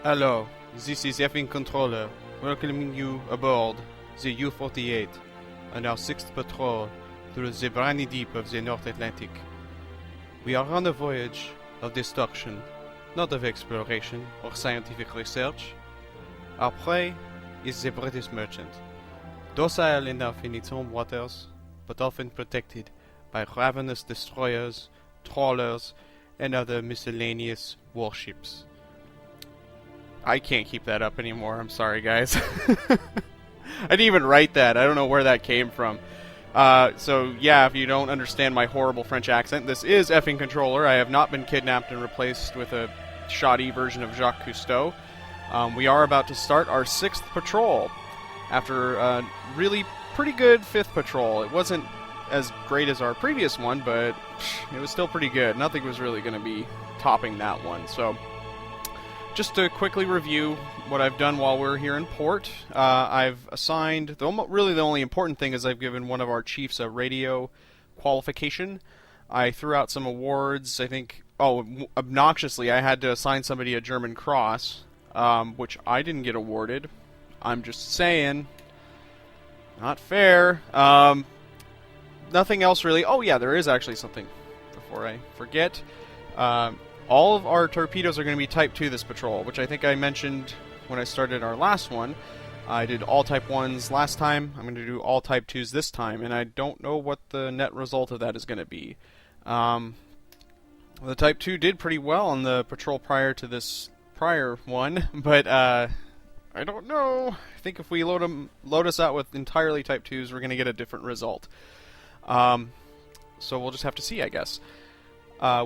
Hello, this is Effing Controller, welcoming you aboard the U-48 on our 6th patrol through the briny deep of the North Atlantic. We are on a voyage of destruction, not of exploration or scientific research. Our prey is the British merchant, docile enough in its own waters, but often protected by ravenous destroyers, trawlers, and other miscellaneous warships. I can't keep that up anymore. I'm sorry, guys. I didn't even write that. I don't know where that came from. So, yeah, if you don't understand my horrible French accent, this is Effing Controller. I have not been kidnapped and replaced with a shoddy version of Jacques Cousteau. We are about to start our 6th patrol after a really pretty good 5th patrol. It wasn't as great as our previous one, but it was still pretty good. Nothing was really going to be topping that one. So, just to quickly review what I've done while we're here in port, I've assigned, really the only important thing is I've given one of our chiefs a radio qualification. I threw out some awards, I think, obnoxiously I had to assign somebody a German cross, which I didn't get awarded. I'm just saying, not fair. Nothing else really. Oh yeah, there is actually something before I forget. All of our torpedoes are going to be Type 2 this patrol, which I think I mentioned when I started our last one. I did all Type 1s last time. I'm going to do all Type 2s this time, and I don't know what the net result of that is going to be. The Type 2 did pretty well on the patrol prior to this prior one, but I don't know. I think if we load us out with entirely Type 2s, we're going to get a different result. So we'll just have to see, I guess.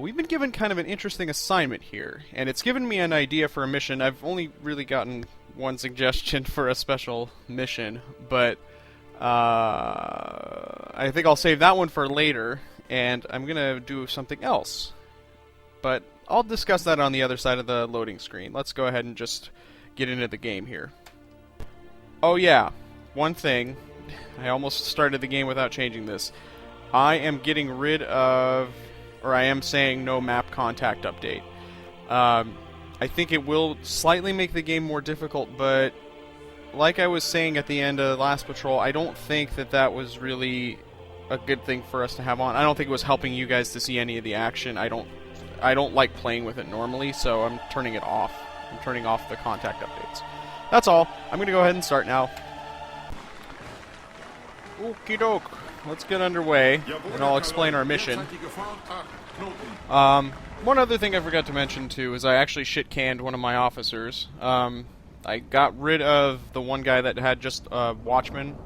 We've been given kind of an interesting assignment here, and it's given me an idea for a mission. I've only really gotten one suggestion for a special mission, but I think I'll save that one for later, and I'm going to do something else. But I'll discuss that on the other side of the loading screen. Let's go ahead and just get into the game here. Oh yeah, one thing. I almost started the game without changing this. I am getting rid of... or I am saying no map contact update. I think it will slightly make the game more difficult, but like I was saying at the end of the last patrol, I don't think that was really a good thing for us to have on. I don't think it was helping you guys to see any of the action. I don't like playing with it normally, so I'm turning it off. I'm turning off the contact updates. That's all. I'm going to go ahead and start now. Okie doke. Let's get underway, and I'll explain our mission. One other thing I forgot to mention, too, is I actually shit-canned one of my officers. I got rid of the one guy that had just a watchman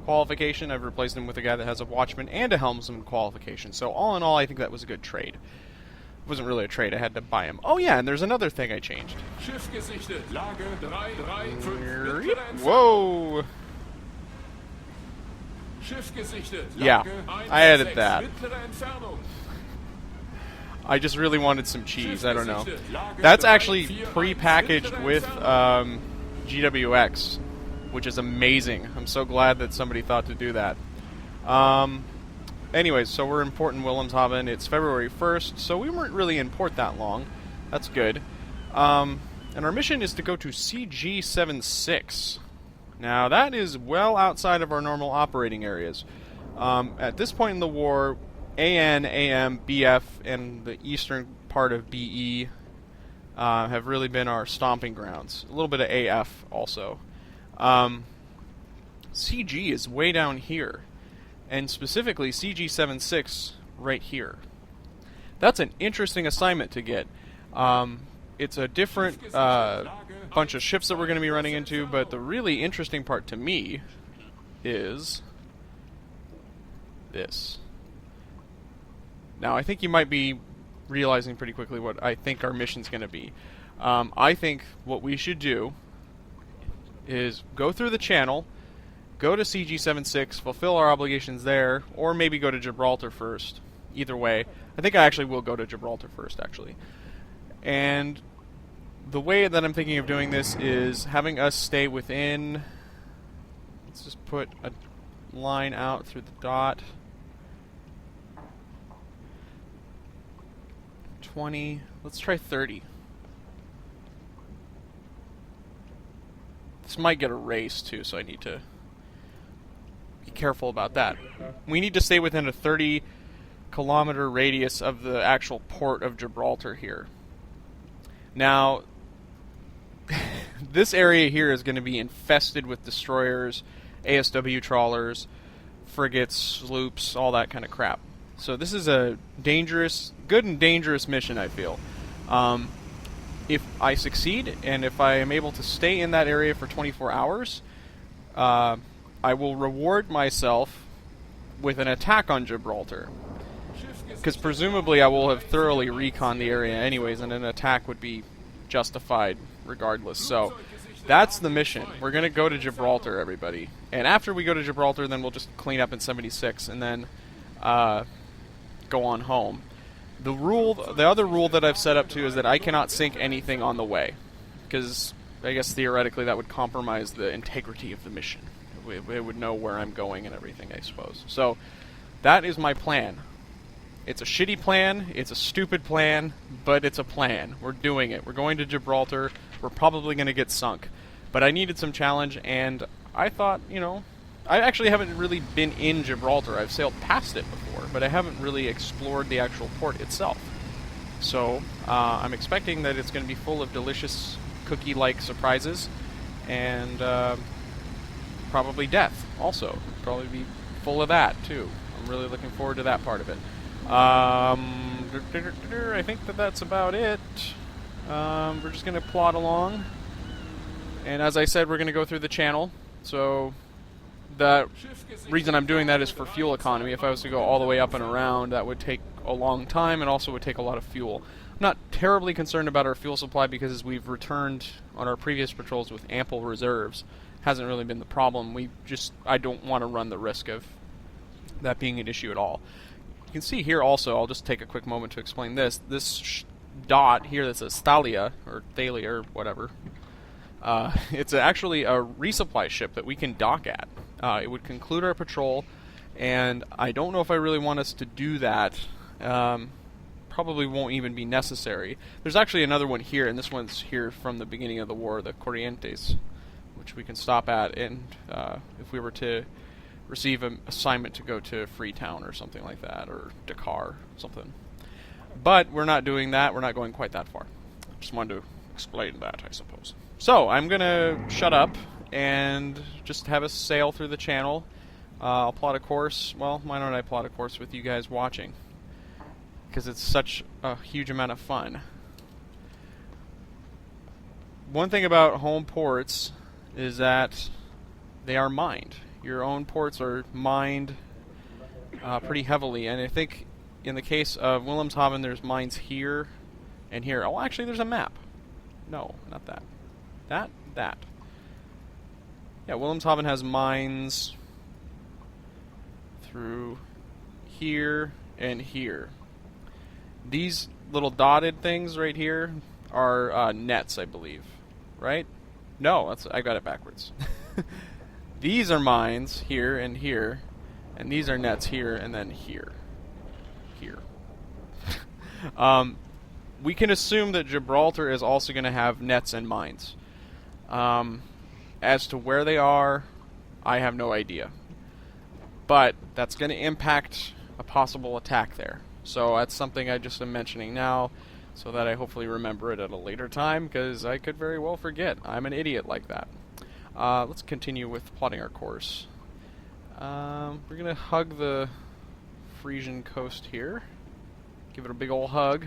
qualification. I've replaced him with a guy that has a watchman and a helmsman qualification. So all in all, I think that was a good trade. It wasn't really a trade, I had to buy him. Oh yeah, and there's another thing I changed. Whoa! Yeah, I added that. I just really wanted some cheese, I don't know. That's actually pre-packaged with GWX, which is amazing. I'm so glad that somebody thought to do that. Anyways, so we're in port in Wilhelmshaven. It's February 1st, so we weren't really in port that long. That's good. And our mission is to go to CG-76. Now, that is well outside of our normal operating areas. At this point in the war, AN, AM, BF, and the eastern part of BE have really been our stomping grounds. A little bit of AF also. CG is way down here, and specifically CG-76 right here. That's an interesting assignment to get. It's a different bunch of ships that we're going to be running into, but the really interesting part to me is this. Now, I think you might be realizing pretty quickly what I think our mission's going to be. I think what we should do is go through the channel, go to CG-76, fulfill our obligations there, or maybe go to Gibraltar first. Either way. I think I actually will go to Gibraltar first, actually. And the way that I'm thinking of doing this is having us stay within... Let's just put a line out through the dot. 20. Let's try 30. This might get erased too, so I need to be careful about that. We need to stay within a 30-kilometer radius of the actual port of Gibraltar here. Now, this area here is going to be infested with destroyers, ASW trawlers, frigates, sloops, all that kind of crap. So this is a dangerous, good and dangerous mission, I feel. If I succeed, and if I am able to stay in that area for 24 hours, I will reward myself with an attack on Gibraltar. Because presumably I will have thoroughly reconned the area anyways, and an attack would be justified regardless. So that's the mission. We're going to go to Gibraltar, everybody. And after we go to Gibraltar, then we'll just clean up in 76 and then go on home. The other rule that I've set up to is that I cannot sink anything on the way, because I guess theoretically that would compromise the integrity of the mission. It would know where I'm going and everything, I suppose. So that is my plan. It's a shitty plan, it's a stupid plan, but it's a plan. We're doing it. We're going to Gibraltar. We're probably going to get sunk. But I needed some challenge, and I thought, you know, I actually haven't really been in Gibraltar. I've sailed past it before, but I haven't really explored the actual port itself. So I'm expecting that it's going to be full of delicious cookie-like surprises, and probably death also. Probably be full of that, too. I'm really looking forward to that part of it. I think that's about it. We're just going to plod along. And as I said, we're going to go through the channel. So the reason I'm doing that is for fuel economy. If I was to go all the way up and around, that would take a long time and also would take a lot of fuel. I'm not terribly concerned about our fuel supply because we've returned on our previous patrols with ample reserves. Hasn't really been the problem. I don't want to run the risk of that being an issue at all. You can see here also, I'll just take a quick moment to explain this. This dot here that says Thalia, or Thalia, or whatever, it's actually a resupply ship that we can dock at. It would conclude our patrol, and I don't know if I really want us to do that. Probably won't even be necessary. There's actually another one here, and this one's here from the beginning of the war, the Corrientes, which we can stop at, and if we were to receive an assignment to go to Freetown or something like that, or Dakar, something. But we're not doing that. We're not going quite that far. Just wanted to explain that, I suppose. So I'm going to shut up and just have us sail through the channel. I'll plot a course. Well, why don't I plot a course with you guys watching? Because it's such a huge amount of fun. One thing about home ports is that they are mined. Your own ports are mined pretty heavily, and I think in the case of Wilhelmshaven, there's mines here and here. Oh, actually, there's a map. No, not that. That. Yeah, Wilhelmshaven has mines through here and here. These little dotted things right here are nets, I believe. Right? No, I got it backwards. These are mines here, and these are nets here, and then here. We can assume that Gibraltar is also going to have nets and mines. As to where they are, I have no idea. But that's going to impact a possible attack there. So that's something I just am mentioning now, so that I hopefully remember it at a later time, because I could very well forget. I'm an idiot like that. Let's continue with plotting our course. We're going to hug the Frisian coast here. Give it a big old hug.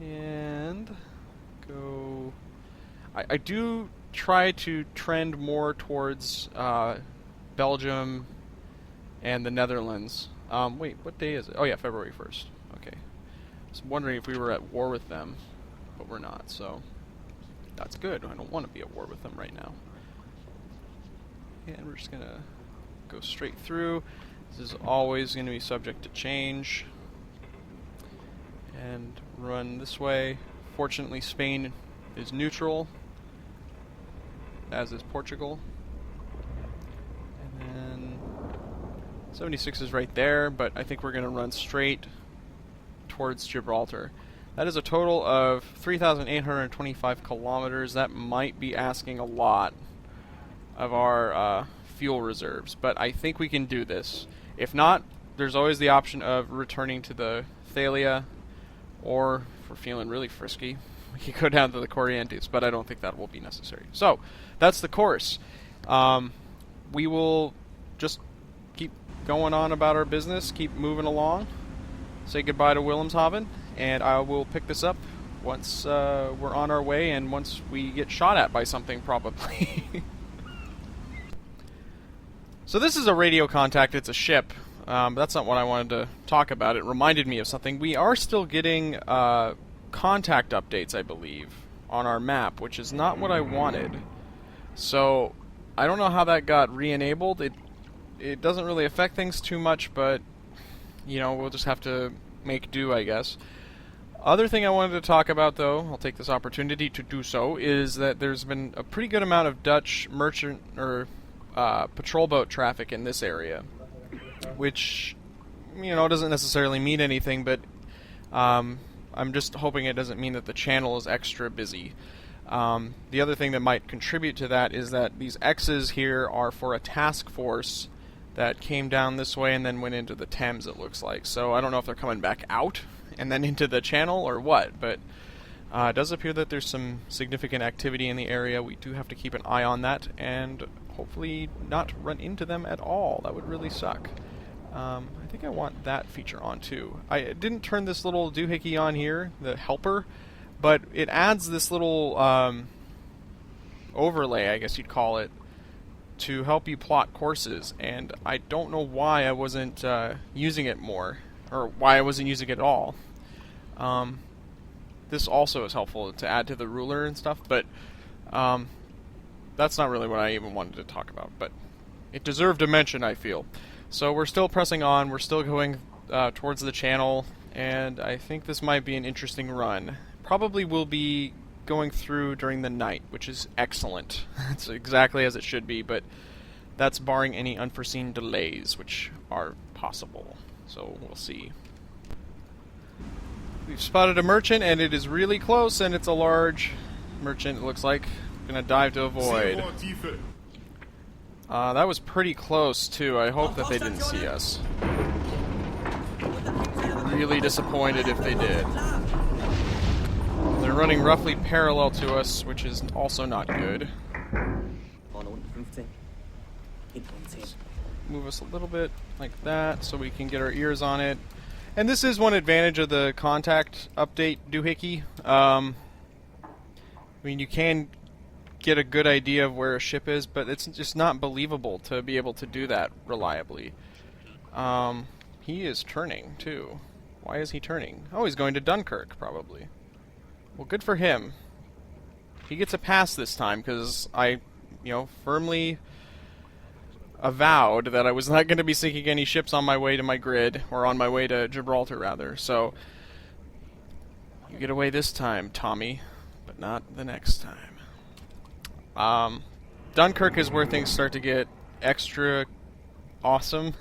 And go... I do try to trend more towards Belgium and the Netherlands. Wait, what day is it? Oh yeah, February 1st. Okay. I was wondering if we were at war with them, but we're not, so that's good. I don't want to be at war with them right now. And we're just going to go straight through. This is always going to be subject to change. And run this way. Fortunately, Spain is neutral, as is Portugal. And then 76 is right there, but I think we're going to run straight towards Gibraltar. That is a total of 3,825 kilometers. That might be asking a lot of our fuel reserves, but I think we can do this. If not, there's always the option of returning to the Thalia, or if we're feeling really frisky, we can go down to the Corrientes, but I don't think that will be necessary. So, that's the course. We will just keep going on about our business, keep moving along, say goodbye to Wilhelmshaven, and I will pick this up once we're on our way and once we get shot at by something, probably. So this is a radio contact, it's a ship. That's not what I wanted to talk about. It reminded me of something. We are still getting contact updates, I believe, on our map, which is not what I wanted. So I don't know how that got re-enabled. It doesn't really affect things too much, but you know, we'll just have to make do, I guess. Other thing I wanted to talk about, though, I'll take this opportunity to do so, is that there's been a pretty good amount of Dutch merchant or patrol boat traffic in this area, which, you know, doesn't necessarily mean anything, but I'm just hoping it doesn't mean that the channel is extra busy. The other thing that might contribute to that is that these X's here are for a task force that came down this way and then went into the Thames, it looks like. So I don't know if they're coming back out and then into the channel or what, but it does appear that there's some significant activity in the area. We do have to keep an eye on that and hopefully not run into them at all. That would really suck. I think I want that feature on too. I didn't turn this little doohickey on here, the helper, but it adds this little overlay, I guess you'd call it, to help you plot courses, and I don't know why I wasn't using it more, or why I wasn't using it at all. This also is helpful to add to the ruler and stuff, but that's not really what I even wanted to talk about, but it deserved a mention, I feel. So we're still pressing on, we're still going towards the channel, and I think this might be an interesting run. Probably will be going through during the night, which is excellent. It's exactly as it should be, but that's barring any unforeseen delays, which are possible. So we'll see. We've spotted a merchant, and it is really close, and it's a large merchant, it looks like. Gonna dive to avoid. That was pretty close, too. I hope that they didn't see us. Really disappointed if they did. They're running roughly parallel to us, which is also not good. Move us a little bit like that so we can get our ears on it. And this is one advantage of the contact update doohickey. I mean, you can get a good idea of where a ship is, but it's just not believable to be able to do that reliably. He is turning, too. Why is he turning? Oh, he's going to Dunkirk, probably. Well, good for him. He gets a pass this time, because I, firmly avowed that I was not going to be sinking any ships on my way to my grid, or on my way to Gibraltar, rather. So, you get away this time, Tommy, but not the next time. Dunkirk is where things start to get extra awesome.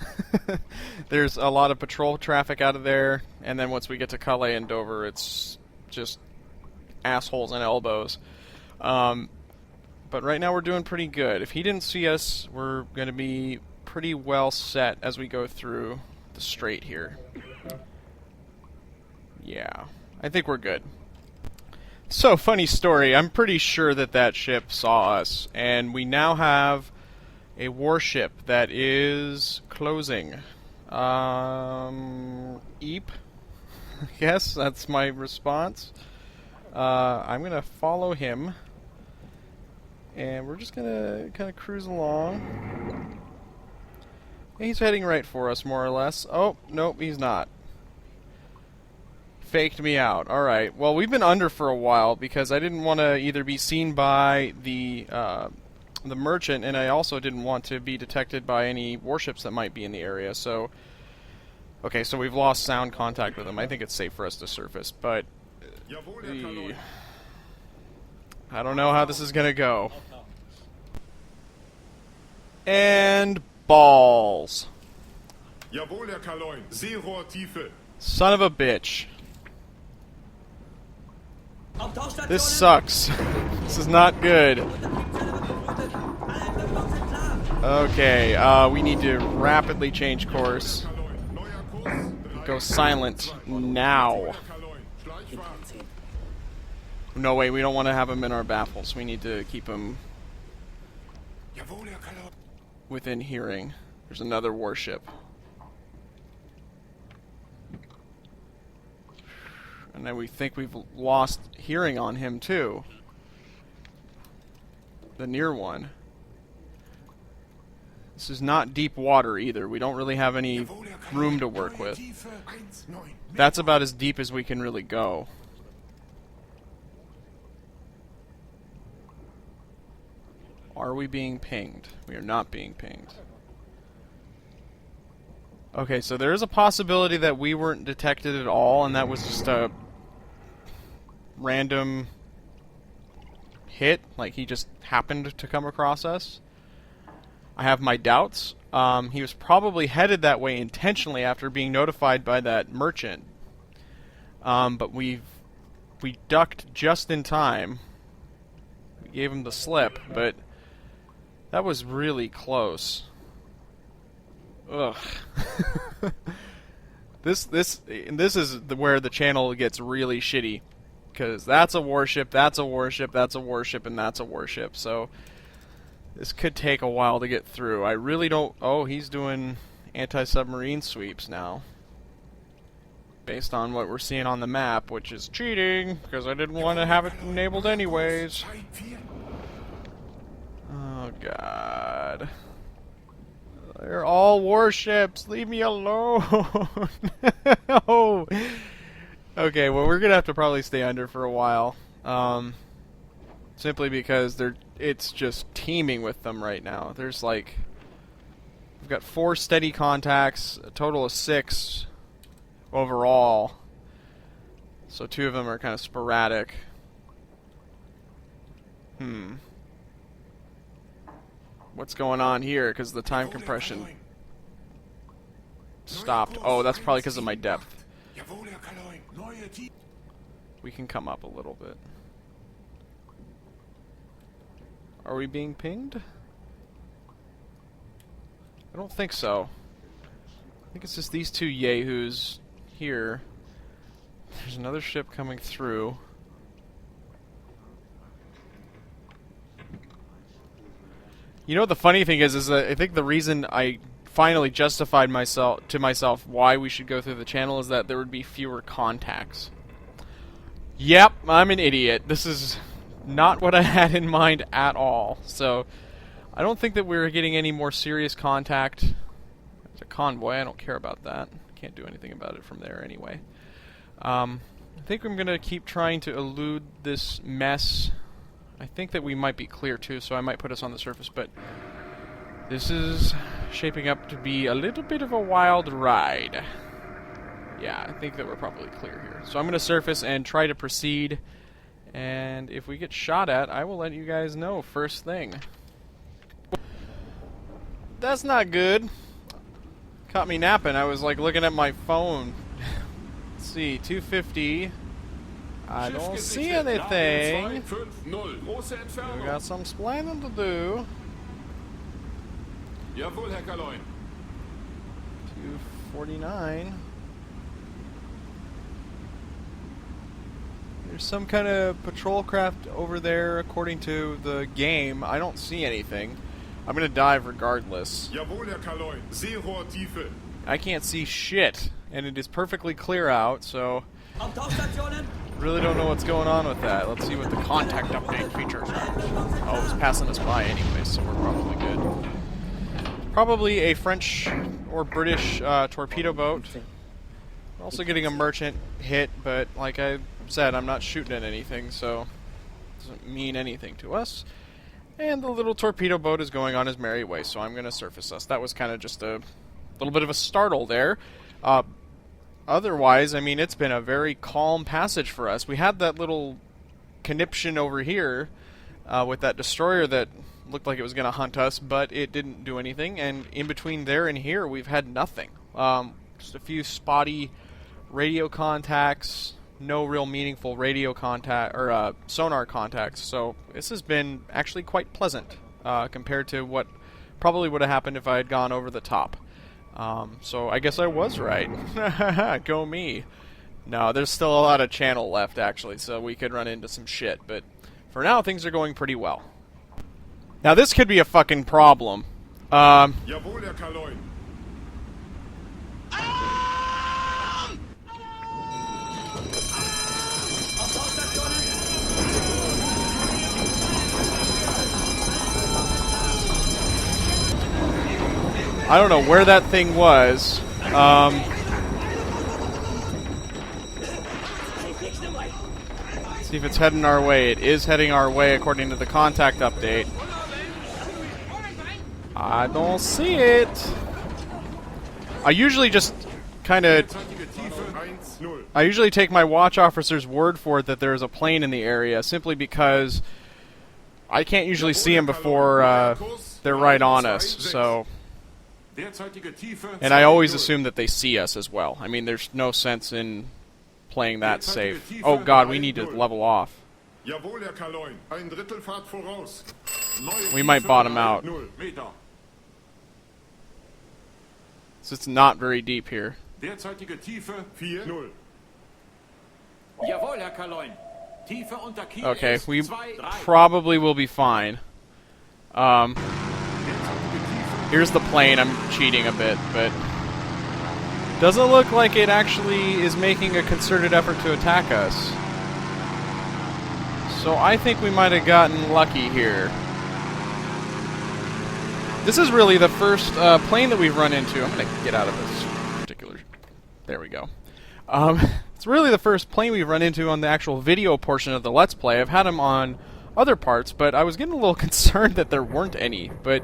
There's a lot of patrol traffic out of there, and then once we get to Calais and Dover, it's just assholes and elbows. But right now we're doing pretty good. If he didn't see us, we're going to be pretty well set as we go through the strait here. Yeah, I think we're good. So, funny story, I'm pretty sure that that ship saw us, and we now have a warship that is closing. Eep? Yes, that's my response. I'm going to follow him, and we're just going to kind of cruise along. He's heading right for us, more or less. Oh, nope, he's not. Faked me out. Alright, well, we've been under for a while because I didn't want to either be seen by the merchant, and I also didn't want to be detected by any warships that might be in the area, so... Okay, so we've lost sound contact with them. I think it's safe for us to surface, but... I don't know how this is gonna go. And... balls. Son of a bitch. This sucks. This is not good. Okay, we need to rapidly change course. Go silent now. No, wait, we don't want to have him in our baffles. We need to keep him within hearing. There's another warship. And then we think we've lost hearing on him, too. The near one. This is not deep water, either. We don't really have any room to work with. That's about as deep as we can really go. Are we being pinged? We are not being pinged. Okay, so there is a possibility that we weren't detected at all, and that was just a random hit, like he just happened to come across us. I have my doubts. He was probably headed that way intentionally after being notified by that merchant. But we ducked just in time. We gave him the slip, but that was really close. Ugh. This is where the channel gets really shitty. Because that's a warship, that's a warship, that's a warship, and that's a warship. So this could take a while to get through. I really don't... Oh, he's doing anti-submarine sweeps now. Based on what we're seeing on the map, which is cheating, because I didn't want to have it enabled anyways. Oh, God. They're all warships. Leave me alone. No. Okay, well, we're going to have to probably stay under for a while. Simply because it's just teeming with them right now. There's like... We've got 4 steady contacts, a total of 6 overall. So 2 of them are kind of sporadic. What's going on here? Because the time compression stopped. Oh, that's probably because of my depth. We can come up a little bit. Are we being pinged? I don't think so. I think it's just these 2 yahoos here. There's another ship coming through. You know what the funny thing is that I think the reason I finally justified to myself why we should go through the channel is that there would be fewer contacts. Yep, I'm an idiot. This is not what I had in mind at all. So, I don't think that we're getting any more serious contact. It's a convoy, I don't care about that. Can't do anything about it from there anyway. I think I'm going to keep trying to elude this mess. I think that we might be clear too, so I might put us on the surface, but this is shaping up to be a little bit of a wild ride. Yeah, I think that we're probably clear here. So I'm going to surface and try to proceed, and if we get shot at, I will let you guys know first thing. That's not good. Caught me napping. I was like looking at my phone. Let's see, 250. I don't see anything. We got some explaining to do. 249. There's some kind of patrol craft over there, according to the game. I don't see anything. I'm gonna dive regardless. I can't see shit, and it is perfectly clear out, so... Really don't know what's going on with that. Let's see what the contact update features are. Oh, it's passing us by anyway, so we're probably good. Probably a French or British torpedo boat. We're also getting a merchant hit, but like I said, I'm not shooting at anything, so it doesn't mean anything to us. And the little torpedo boat is going on his merry way, so I'm going to surface us. That was kind of just a little bit of a startle there. Otherwise, I mean, it's been a very calm passage for us. We had that little conniption over here with that destroyer that looked like it was going to hunt us, but it didn't do anything. And in between there and here, we've had nothing. Just a few spotty radio contacts, no real meaningful radio contact or sonar contacts. So this has been actually quite pleasant compared to what probably would have happened if I had gone over the top. So I guess I was right. Go me. No, there's still a lot of channel left, actually, so we could run into some shit. But for now, things are going pretty well. Now, this could be a fucking problem. Jawohl, Herr Kaloin. I don't know where that thing was. See if it's heading our way. It is heading our way according to the contact update. I don't see it. I usually just kind of... I usually take my watch officer's word for it that there is a plane in the area, simply because I can't usually see them before they're right on us, so... And I always assume that they see us as well. I mean, there's no sense in playing that safe. Oh god, we need to level off. We might bottom out. So it's not very deep here. Okay, we probably will be fine. Here's the plane. I'm cheating a bit, but doesn't look like it actually is making a concerted effort to attack us. So I think we might have gotten lucky here. This is really the first plane that we've run into. I'm going to get out of this particular... There we go. It's really the first plane we've run into on the actual video portion of the Let's Play. I've had them on other parts, but I was getting a little concerned that there weren't any. But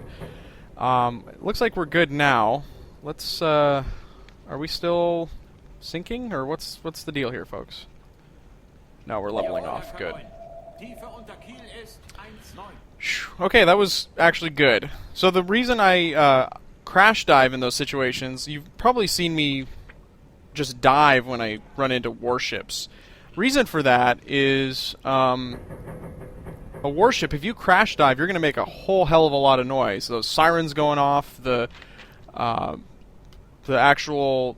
it looks like we're good now. Let's... Are we still sinking, or what's the deal here, folks? No, we're leveling off. Good. Okay, that was actually good. So the reason I crash dive in those situations, you've probably seen me just dive when I run into warships. Reason for that is a warship, if you crash dive, you're going to make a whole hell of a lot of noise. Those sirens going off, the actual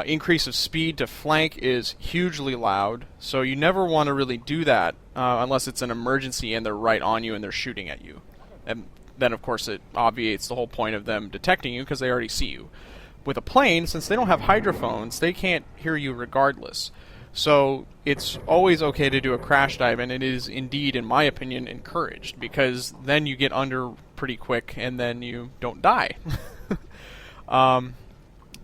increase of speed to flank is hugely loud, so you never want to really do that unless it's an emergency and they're right on you and they're shooting at you. And then, of course, it obviates the whole point of them detecting you because they already see you. With a plane, since they don't have hydrophones, they can't hear you regardless. So it's always okay to do a crash dive, and it is indeed, in my opinion, encouraged, because then you get under pretty quick and then you don't die.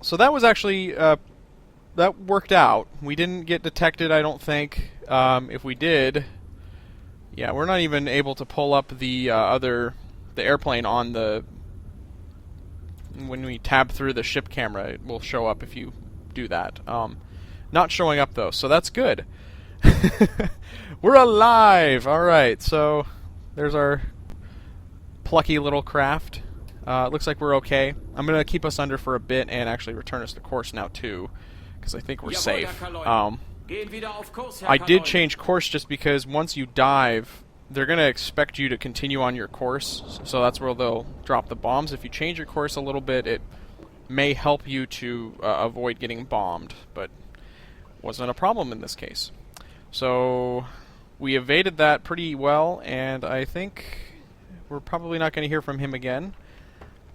So that was actually, that worked out. We didn't get detected, I don't think. If we did, yeah, we're not even able to pull up the airplane on the... When we tab through the ship camera, it will show up if you do that. Not showing up, though, so that's good. We're alive! Alright, so there's our plucky little craft. It looks like we're okay. I'm going to keep us under for a bit and actually return us to course now, too, because I think we're safe. I did change course just because once you dive, they're going to expect you to continue on your course, so that's where they'll drop the bombs. If you change your course a little bit, it may help you to avoid getting bombed, but wasn't a problem in this case. So we evaded that pretty well, and I think we're probably not going to hear from him again.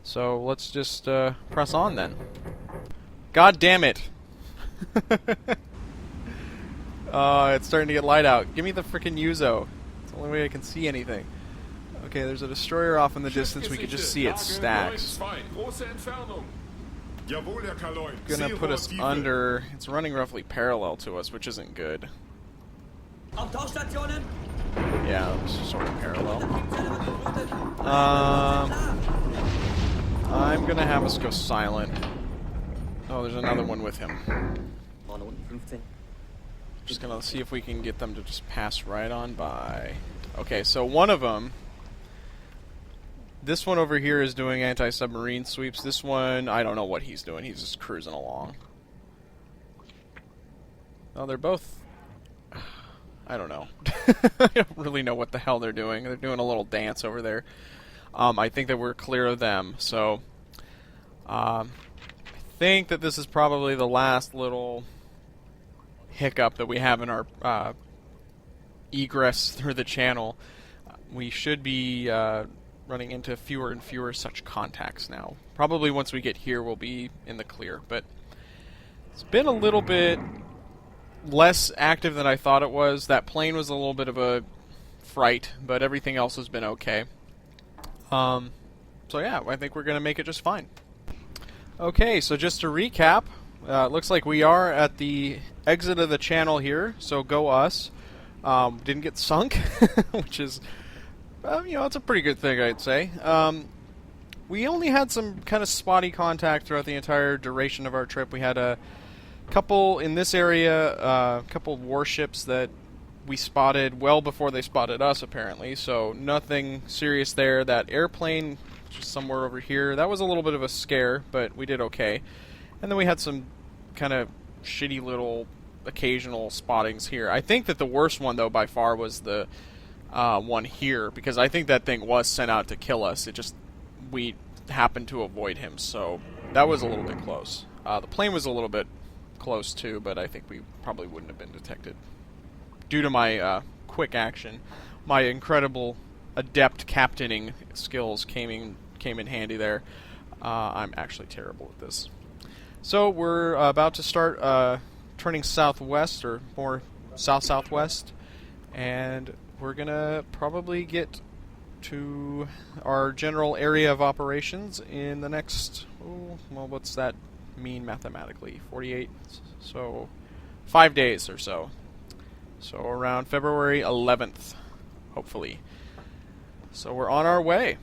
So let's just press on then. God damn it! It's starting to get light out. Give me the frickin' Uzo. It's the only way I can see anything. Okay, there's a destroyer off in the distance. We can just see its stacks. Gonna put us under. It's running roughly parallel to us, which isn't good. Yeah, it was sort of parallel. I'm gonna have us go silent. Oh, there's another one with him. Just gonna see if we can get them to just pass right on by. Okay, so one of them... This one over here is doing anti-submarine sweeps. This one, I don't know what he's doing. He's just cruising along. Oh, they're both I don't know. I don't really know what the hell they're doing. They're doing a little dance over there. I think that we're clear of them, so I think that this is probably the last little hiccup that we have in our egress through the channel. We should be running into fewer and fewer such contacts now. Probably once we get here we'll be in the clear, but it's been a little bit less active than I thought it was. That plane was a little bit of a fright, but everything else has been okay. So yeah, I think we're going to make it just fine. Okay, so just to recap, it looks like we are at the exit of the channel here, so go us. Didn't get sunk, which is, it's a pretty good thing, I'd say. We only had some kind of spotty contact throughout the entire duration of our trip. We had a couple in this area, a couple warships that we spotted well before they spotted us, apparently, so nothing serious there. That airplane, just somewhere over here, that was a little bit of a scare, but we did okay. And then we had some kind of shitty little occasional spottings here. I think that the worst one, though, by far was the one here, because I think that thing was sent out to kill us. We happened to avoid him, so that was a little bit close. The plane was a little bit close, too, but I think we probably wouldn't have been detected. Due to my quick action, my incredible adept captaining skills came in handy there. I'm actually terrible at this. So we're about to start turning southwest, or more south-southwest, and we're going to probably get to our general area of operations in the next, what's that mean mathematically? 48, so 5 days or so. So around February 11th, hopefully. So we're on our way.